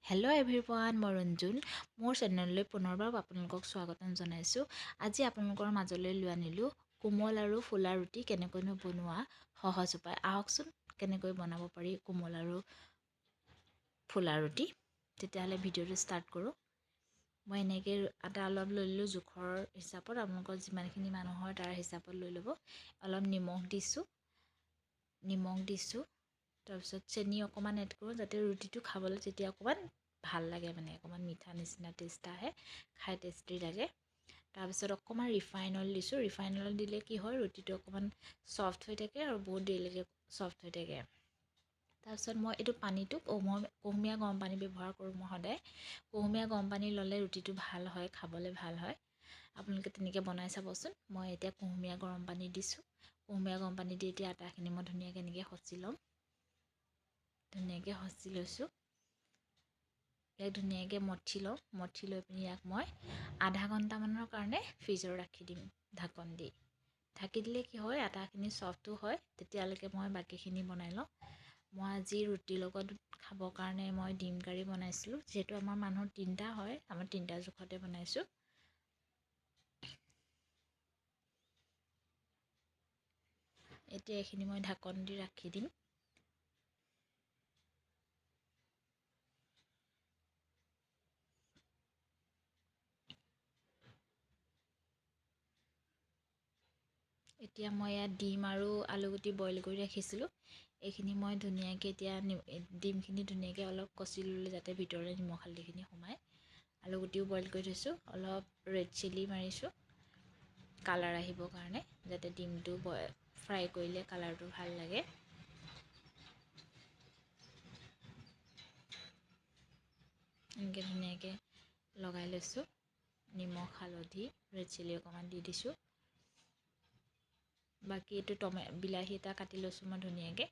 Hello' everyone, মই ৰঞ্জুন। মোৰ চেনেললৈ পুনৰবাৰ আপোনালোকক স্বাগতম জনাইছোঁ। আজি আপোনালোকৰ মাজলৈ লৈ আনিলোঁ কোমল আৰু ফুলা ৰুটি কেনেকৈনো বনোৱা সহজ উপায়। আহকচোন কেনেকৈ বনাব পাৰি কোমল আৰু ফুলা ৰুটি। তেতিয়াহ'লে ভিডিঅ'টো ষ্টাৰ্ট কৰোঁ। মই এনেকৈ আটা অলপ লৈ ল'লোঁ জোখৰ হিচাপত। আপোনালোকৰ যিমানখিনি মানুহ হয় তাৰ হিচাপত লৈ ল'ব। অলপ নিমখ দিছোঁ। তাৰপিছত চেনি অকণমান এড কৰোঁ যাতে ৰুটিটো খাবলৈ তেতিয়া অকণমান ভাল লাগে, মানে অকণমান মিঠা নিচিনা টেষ্ট আহে, খাই টেষ্টি লাগে। তাৰপিছত অকণমান ৰিফাইন অইল দিছোঁ। ৰিফাইন অইল দিলে কি হয়, ৰুটিটো অকণমান ছফ্ট হৈ থাকে আৰু বহুত দেৰিলৈকে ছফ্ট হৈ থাকে। তাৰপিছত মই এইটো পানীটো কুহুমীয়া গৰম পানী ব্যৱহাৰ কৰোঁ। মই সদায় কুহুমীয়া গৰম পানী ল'লে ৰুটিটো ভাল হয়, খাবলৈ ভাল হয়। আপোনালোকে তেনেকৈ বনাই চাবচোন। মই এতিয়া কুহুমীয়া গৰম পানী দিছোঁ। কুহুমীয়া গৰম পানী দি এতিয়া আটাখিনি মই ধুনীয়াকৈ এনেকৈ খচি ল'ম। ধুনীয়াকৈ খচি লৈছোঁ। ইয়াক ধুনীয়াকৈ মঠি লৈ পিনি ইয়াক মই আধা ঘণ্টামানৰ কাৰণে ফ্ৰিজত ৰাখি দিম ঢাকন দি। ঢাকি দিলে কি হয়, আটাখিনি ছফ্টো হয়। তেতিয়ালৈকে মই বাকীখিনি বনাই লওঁ। মই আজি ৰুটিৰ লগত খাবৰ কাৰণে মই ডিম কাৰী বনাইছিলোঁ। যিহেতু আমাৰ মানুহ 3টা হয়, আমাৰ 3টা জোখতে বনাইছোঁ। এতিয়া এইখিনি মই ঢাকন দি ৰাখি দিম। এতিয়া মই ইয়াত ডিম আৰু আলুগুটি বইল কৰি ৰাখিছিলোঁ। এইখিনি মই ধুনীয়াকৈ এতিয়া ডিমখিনি ধুনীয়াকৈ অলপ কচি ল'লোঁ যাতে ভিতৰলৈ নিমখ হালধিখিনি সোমায়। আলুগুটিও বইল কৰি থৈছোঁ। অলপ ৰেড চিলি মাৰিছোঁ কালাৰ আহিবৰ কাৰণে, যাতে ডিমটো ফ্ৰাই কৰিলে কালাৰটো ভাল লাগে। এনেকৈ ধুনীয়াকৈ লগাই লৈছোঁ। নিমখ হালধি ৰেড চিলি অকণমান দি দিছোঁ। বাকী এইটো বিলাহী এটা কাটি লৈছোঁ মই ধুনীয়াকৈ।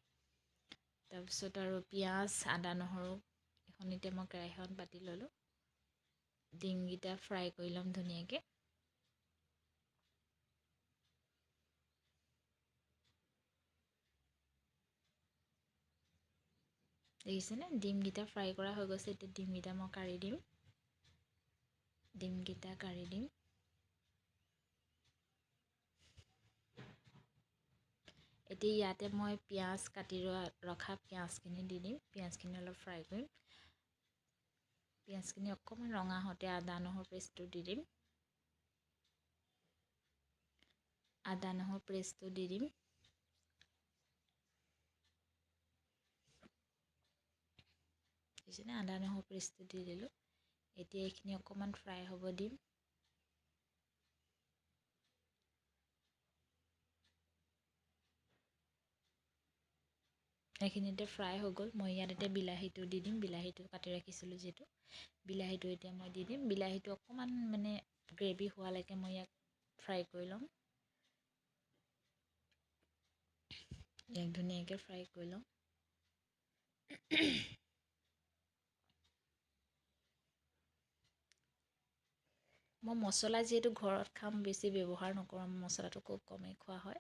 তাৰপিছত আৰু পিঁয়াজ, আদা, নহৰু এখন এতিয়া মই কেৰাহীখন পাতি ল'লোঁ। ডিমকেইটা ফ্ৰাই কৰি ল'ম ধুনীয়াকৈ। দেখিছেনে, ডিমকেইটা ফ্ৰাই কৰা হৈ গৈছে। এতিয়া ডিমকেইটা মই কাঢ়ি দিম। এতিয়া ইয়াতে মই পিঁয়াজ কাটি ৰখা পিঁয়াজখিনি দি দিম। পিঁয়াজখিনি অলপ ফ্ৰাই কৰিম। পিঁয়াজখিনি অকণমান ৰঙা হওঁতে আদা নহৰু পেষ্টটো দি দিম। দেখিছেনে, আদা নহৰু পেষ্টটো দি দিলোঁ। এতিয়া এইখিনি অকণমান ফ্ৰাই হ'ব দিম। এইখিনিতে ফ্ৰাই হৈ গ'ল। মই ইয়াত এতিয়া বিলাহীটো দি দিম। বিলাহীটো কাটি ৰাখিছিলোঁ যিহেতু, বিলাহীটো এতিয়া মই দি দিম। বিলাহীটো অকণমান মানে গ্ৰেভি হোৱালৈকে মই ইয়াক ফ্ৰাই কৰি ল'ম। ইয়াক ধুনীয়াকৈ ফ্ৰাই কৰি ল'ম। মই মছলা যিহেতু ঘৰত খাম, বেছি ব্যৱহাৰ নকৰোঁ। মছলাটো খুব কমেই খোৱা হয়।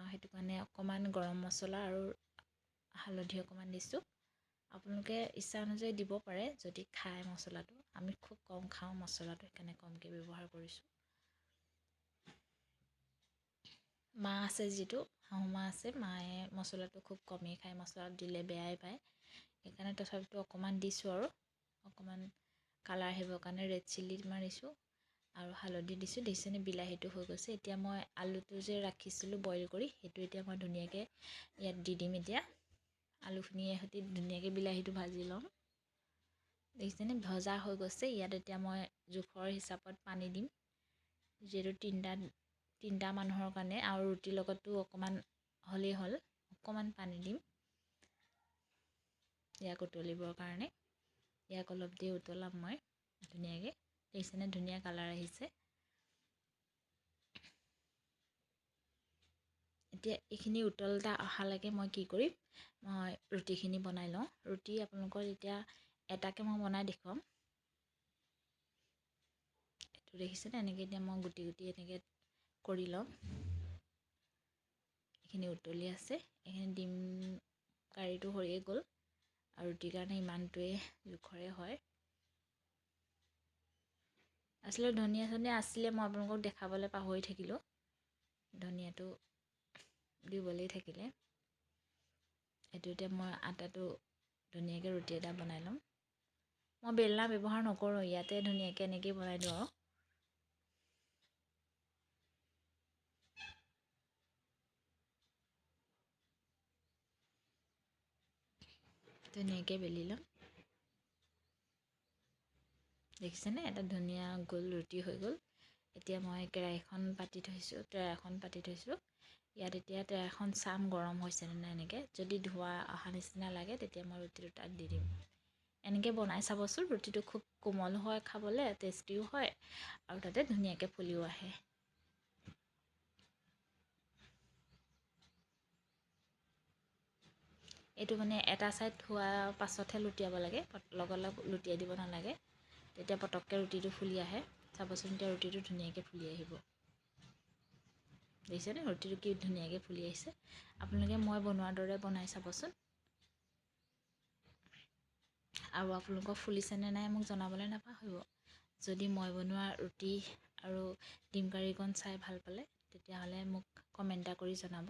সেইটো কাৰণে অকণমান গৰম মছলা আৰু হালধি অকণমান দিছোঁ। আপোনালোকে ইচ্ছা অনুযায়ী দিব পাৰে যদি খায় মছলাটো। আমি খুব কম খাওঁ মছলাটো, সেইকাৰণে কমকৈ ব্যৱহাৰ কৰিছোঁ। মা আছে যিটো, শাহু মা আছে, মায়ে মছলাটো খুব কমেই খায়। মছলা দিলে বেয়াই পায়। সেইকাৰণে তথাপিতো অকণমান দিছোঁ আৰু অকণমান কালাৰ আহিবৰ কাৰণে ৰেড চিলি মাৰিছোঁ আৰু হালধি দিছোঁ। দেখিছেনে, বিলাহীটো হৈ গৈছে। এতিয়া মই আলুটো যে ৰাখিছিলোঁ বইল কৰি, সেইটো এতিয়া মই ধুনীয়াকৈ ইয়াত দি দিম। এতিয়া আলুখিনিৰ সৈতে ধুনীয়াকৈ বিলাহীটো ভাজি ল'ম। দেখিছেনে, ভজা হৈ গৈছে। ইয়াত এতিয়া মই জোখৰ হিচাপত পানী দিম। যিহেতু 3টা মানুহৰ কাৰণে আৰু ৰুটিৰ লগতো অকণমান হ'লেই হ'ল, অকণমান পানী দিম ইয়াক উতলিবৰ কাৰণে। ইয়াক অলপ দেৰি উতলাম মই ধুনীয়াকৈ। দেখিছেনে, ধুনীয়া কালাৰ আহিছে। এতিয়া এইখিনি উতলটা অহালৈকে মই কি কৰিম, মই ৰুটিখিনি বনাই লওঁ। ৰুটি আপোনালোকৰ এতিয়া এটাকৈ মই বনাই দেখুৱাম। এইটো দেখিছেনে, এনেকৈ এতিয়া মই গুটি এনেকৈ কৰি ল'ম। এইখিনি উতলি আছে। এইখিনি ডিম কাৰীটো হৈয়ে গ'ল। আৰু ৰুটিৰ কাৰণে ইমানটোৱে জোখৰে হয়। আচলতে ধনিয়া চনিয়া আছিলে, মই আপোনালোকক দেখাবলৈ পাহৰি থাকিলোঁ। ধনিয়াটো দিবলৈই থাকিলে। এইটোতে মই আটাটো ধুনীয়াকৈ ৰুটি এটা বনাই ল'ম। মই বেলনা ব্যৱহাৰ নকৰোঁ, ইয়াতে ধুনীয়াকৈ এনেকৈয়ে বনাই দিওঁ আৰু। ধুনীয়াকৈ বেলি ল'ম। দেখিছেনে, এটা ধুনীয়া গোল ৰুটি হৈ গ'ল। এতিয়া মই কেৰাহীখন পাতি থৈছোঁ, ইয়াত এতিয়া তেৰাখন চাম গৰম হৈছেনে নাই। এনেকৈ যদি ধোঁৱা অহা নিচিনা লাগে তেতিয়া মই ৰুটিটো তাত দি দিম। এনেকৈ বনাই চাবচোন, ৰুটিটো খুব কোমল হয়, খাবলৈ টেষ্টিও হয় আৰু তাতে ধুনীয়াকৈ ফুলিও আহে। এইটো মানে এটা ছাইড হোৱাৰ পাছতহে লুটিয়াব লাগে, লগালগ লুটিয়াই দিব নালাগে, তেতিয়া পটককৈ ৰুটিটো ফুলি আহে। চাবচোন, এতিয়া ৰুটিটো ধুনীয়াকৈ ফুলি আহিব। দেখিছেনে ৰুটিটো কি ধুনীয়াকৈ ফুলি আহিছে। আপোনালোকে মই বনোৱাৰ দৰে বনাই চাবচোন, আৰু আপোনালোকৰ ফুলিছেনে নাই মোক জনাবলৈ নাপাহৰিব। যদি মই বনোৱা ৰুটি আৰু ডিম কাৰীকণ চাই ভাল পালে তেতিয়াহ'লে মোক কমেণ্ট এটা কৰি জনাব।